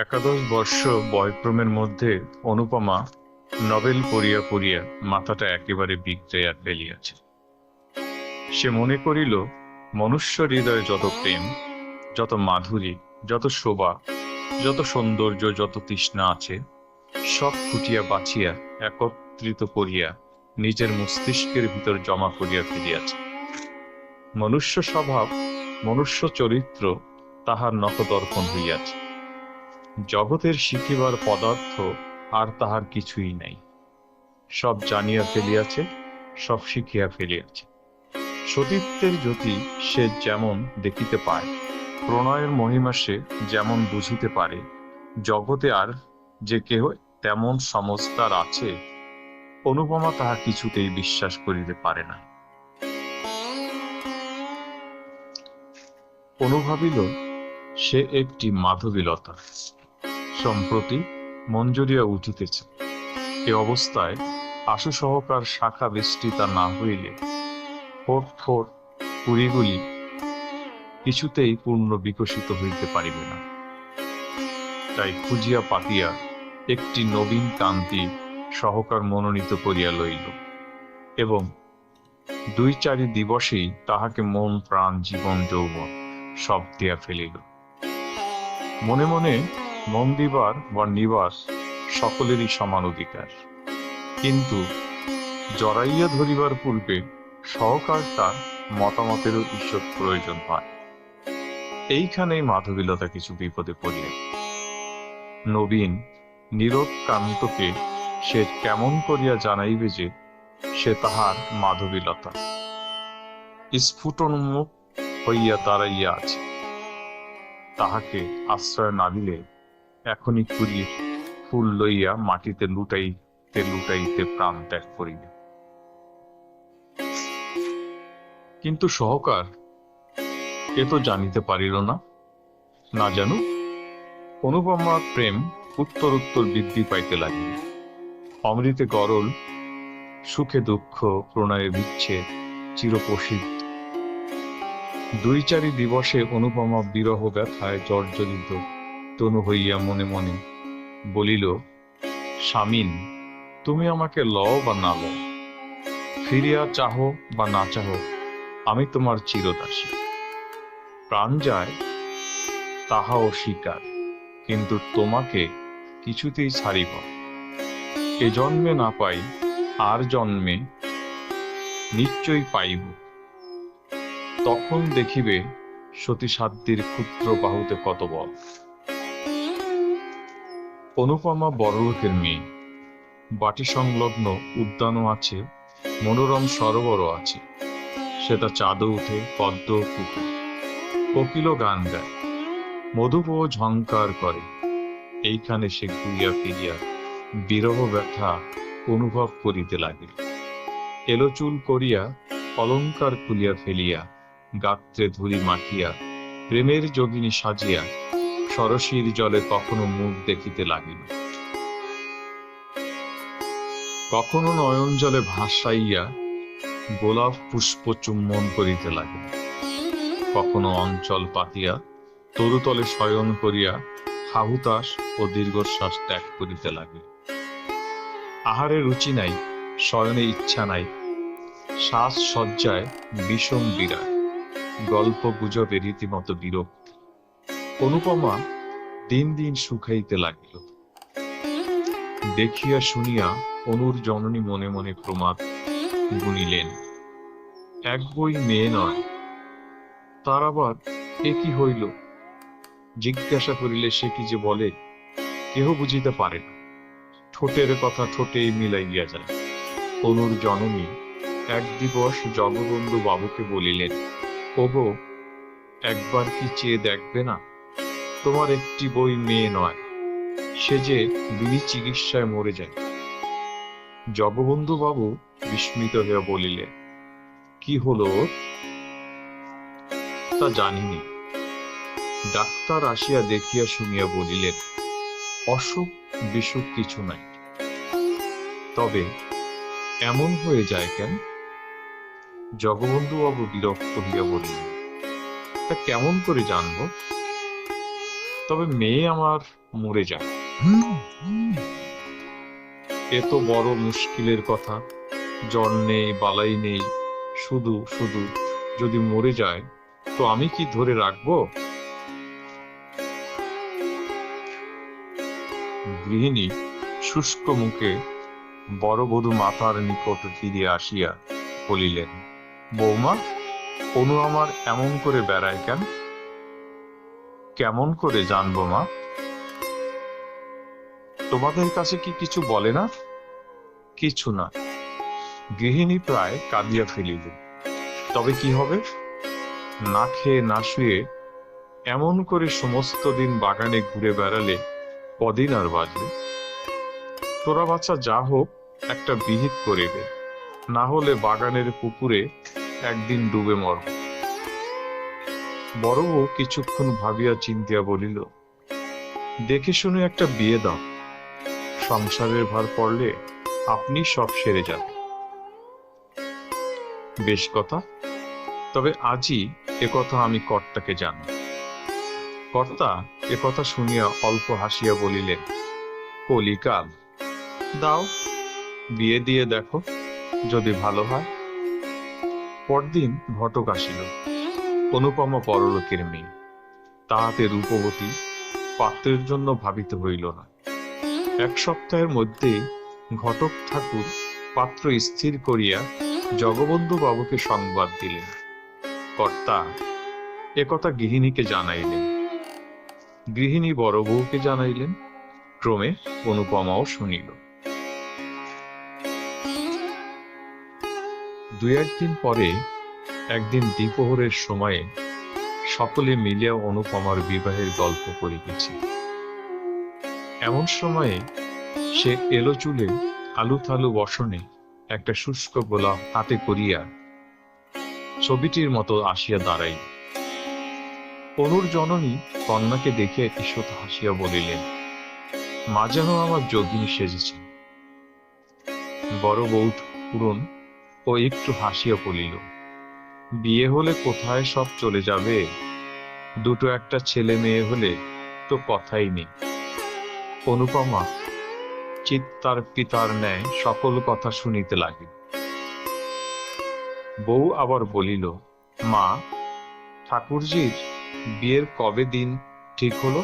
একাদশ বর্ষ বয়ঃক্রমের মধ্যে অনুপমা নভেল পড়িয়া পড়িয়া মাথাটা একেবারে বিগড়াইয়া ফেলিয়াছে। সে মনে করিল, মনুষ্য হৃদয়ে যত প্রেম, যত মাধুরী, যত শোভা, যত সৌন্দর্য, যত তৃষ্ণা আছে, সব ফুটিয়া বাছিয়া একত্রিত করিয়া নিজের মস্তিষ্কের ভিতর জমা করিয়া ফেলিয়াছে। মনুষ্য স্বভাব, মনুষ্য চরিত্র তাহার নখদর্পণ হইয়াছে। জগতের শিখিবার পদার্থ আর তাহার কিছুই নাই। সব জানিয়া ফেলিয়াছে, সব শিখিয়া ফেলিয়াছে। সতীত্বের জ্যোতি সে যেমন দেখিতে পায়, প্রণয়ের মহিমা সে যেমন বুঝিতে পারে, জগতে আর যে কেহ তেমন সমজদার আছে, অনুপমা তাহা কিছুতেই বিশ্বাস করিতে পারে না। অনুভাবিল সে একটি মাধবীলতা, সম্প্রতি মঞ্জুরিয়া উঠিতেছে। এ অবস্থায় আশু সহকার শাখা বেষ্টিতা না হইলে ফোট ফোট কুড়িগুলি কিছুতেই পূর্ণ বিকশিত হইতে পারিবে না। তাই খুঁজিয়া পাতিয়া একটি নবীন কান্তি সহকার মনোনীত করিয়া লইল এবং 2-4 দিবসেই তাহাকে মন প্রাণ জীবন যৌবন সব দিয়া ফেলিল। মনে মনে মন দিবার বা নিবাস সকলেরই সমান অধিকার, কিন্তু জড়াইয়া ধরিবার পূর্বে সহকার তার মতামতেরও ঈশ্বর প্রয়োজন হয়। এইখানেই মাধবীলতা কিছু বিপদে পড়িয়া। নবীন নীরব কান্তকে সে কেমন করিয়া জানাইবে যে সে তাহার মাধবীলতা? স্ফুটনোন্মুখ হইয়া দাঁড়াইয়া আছে। তাহাকে আশ্রয় না দিলে এখনই কুড়িয়ে ফুল লইয়া মাটিতে লুটাইতে লুটাইতে প্রাণ ত্যাগ করিবে। কিন্তু সহকার এ তো জানিতে পারিল না। না জানুক, অনুপমার প্রেম উত্তরোত্তর বৃদ্ধি পাইতে লাগিল। অমৃতে গরল, সুখে দুঃখ, প্রণয়ে বিচ্ছেদ চিরপ্রসিদ্ধ। 2-4 দিবসে অনুপমা বিরহ ব্যথায় জর্জরিত তনু হইয়া মনে মনে বলিল, স্বামীন, তুমি আমাকে লও বা না লও, ফিরিয়া চাহো বা না চাহো, আমি তোমার চিরদাসী। প্রাণ যায় তাহাও স্বীকার, কিন্তু তোমাকে কিছুতেই ছাড়িব। এ জন্মে না পাই, আর জন্মে নিশ্চয়ই পাইব। তখন দেখিবে সতীসাধ্যের ক্ষুদ্র বাহুতে কত বল। অনুপমা বড়লোকের মেয়ে। বাটি সংলগ্ন উদ্যানও আছে, মনোরম সরোবরও আছে। সেটা চাঁদও উঠে, পদ্ম ফুটে, কোকিলও গান গায়, মধুপও ঝংকার করে। এইখানে সে ঘুরিয়া ফিরিয়া বিরহ ব্যথা অনুভব করিতে লাগিল। এলো চুল করিয়া, অলঙ্কার খুলিয়া ফেলিয়া, গাত্রে ধুলি মাখিয়া, প্রেমের যোগিনী সাজিয়া সরসীর জলে কখনো মুখ দেখিতে লাগিল, কখনো নয়ন জলে ভাসাইয়া গোলাপ পুষ্প চুম্বন করিতে লাগিল, কখনো অঞ্চল পাতিয়া তরুতলে শয়ন করিয়া হাহুতাস ও দীর্ঘশ্বাস ত্যাগ করিতে লাগিল। আহারে রুচি নাই, শয়নে ইচ্ছা নাই, শ্বাস সজ্জায় বিষম বিরাট, গল্প গুজবে রীতিমতো বিরক্তি। অনুপমা দিন দিন শুকাইতে লাগিল। দেখিয়া শুনিয়া অনুর জননী মনে মনে প্রমাদ গুনিলেন, এক বই মেয়ে নয়, তার আবার এ কি হইল? জিজ্ঞাসা করিলে সে কি যে বলে কেহ বুঝিতে পারে না। ঠোঁটের কথা ঠোঁটেই মিলাইয়া যায়। অনুর জননী এক দিবস জগবন্ধু বাবুকে বলিলেন, ওগো, একবার কি চেয়ে দেখবে না? তোমার একটি বই মেয়ে নয়, সে যে বিনি চিকিৎসায় মরে যায়। জগবন্ধু বাবু বিস্মিত হইয়া বলিলেন, কি হলো ওর? তা জানিনি। ডাক্তার আসিয়া দেখিয়া শুনিয়া বলিলেন, অসুখ বিসুখ কিছু নাই, তবে এমন হয়ে যায় কেন? জগবন্ধু বাবু বিরক্ত হইয়া বলিলেন, তা কেমন করে জানব? তবে মেয়ে আমার মরে যায়। এ তো বড় মুশকিলের কথা। জ্বর নেই, বালাই নেই, শুধু শুধু যদি মরে যায় তো আমি কি ধরে রাখবো? গৃহিণী শুষ্ক মুখে বরবধূ মাতার নিকট ফিরে আসিয়া বলিলেন, বৌমা, অনু আমার এমন করে বেড়ায় কেন? কেমন করে জানবো মা? তোমাদের কাছে কি কিছু বলে না? কিছু না। গৃহিণী প্রায় কাঁদিয়া ফেলিল। তবে কি হবে? না খেয়ে না শুয়ে এমন করে সমস্ত দিন বাগানে ঘুরে বেড়ালে কদিন আর বাঁচবে? তোরা বাচ্চা যা হোক একটা বিহিত করিবে, না হলে বাগানের পুকুরে একদিন ডুবে মরব। বড় বউ কিছুক্ষণ ভাবিয়া চিন্তিয়া বলিল, দেখে শুনে একটা বিয়ে দাও। সংসারের ভার পড়লে আপনি সব সেরে যাবে। বেশ কথা, তবে আজই একথা আমি কর্তাকে জানি। কর্তা একথা শুনিয়া অল্প হাসিয়া বলিলেন, কলিকাল, দাও, বিয়ে দিয়ে দেখো, যদি ভালো হয়। পরদিন ঘটক আসিল। অনুপমা পরলোকের মেয়ে, তাহাতে রূপবতী, পাত্রের জন্য ভাবিতে হইল না। এক সপ্তাহের মধ্যেই ঘটক ঠাকুর পাত্র স্থির করিয়া জগবন্ধু বাবুকে সংবাদ দিলেন। কর্তা একথা গৃহিণীকে জানাইলেন। গৃহিণী বড় বউকে জানাইলেন। ক্রমে অনুপমাও শুনিল। দুই একদিন পরে একদিন দ্বিপ্রহরের সময়ে সকলে মিলিয়া অনুপমার বিবাহের গল্প করিতেছে। এমন সময়ে সে এলো চুলে আলু থালু বসনে একটা শুষ্ক গোলাপ হাতে করিয়া ছবিটির মতো আসিয়া দাঁড়াইল। অনুর জননী কন্যাকে দেখিয়া ঈষৎ হাসিয়া বলিলেন, মা যেন আমার যোগিনী সেজেছে। বড় বউ পূরণ ও একটু হাসিয়া বলিল, বিয়ে হলে কোথায় সব চলে যাবে? দুটো একটা ছেলে মেয়ে হলে তো কথাই নেই। অনুপমা চিত্তার পিতার ন্যায় সকল কথা শুনিতে লাগিল। বউ আবার বলিল, মা, ঠাকুরজির বিয়ের কবে দিন ঠিক হলো?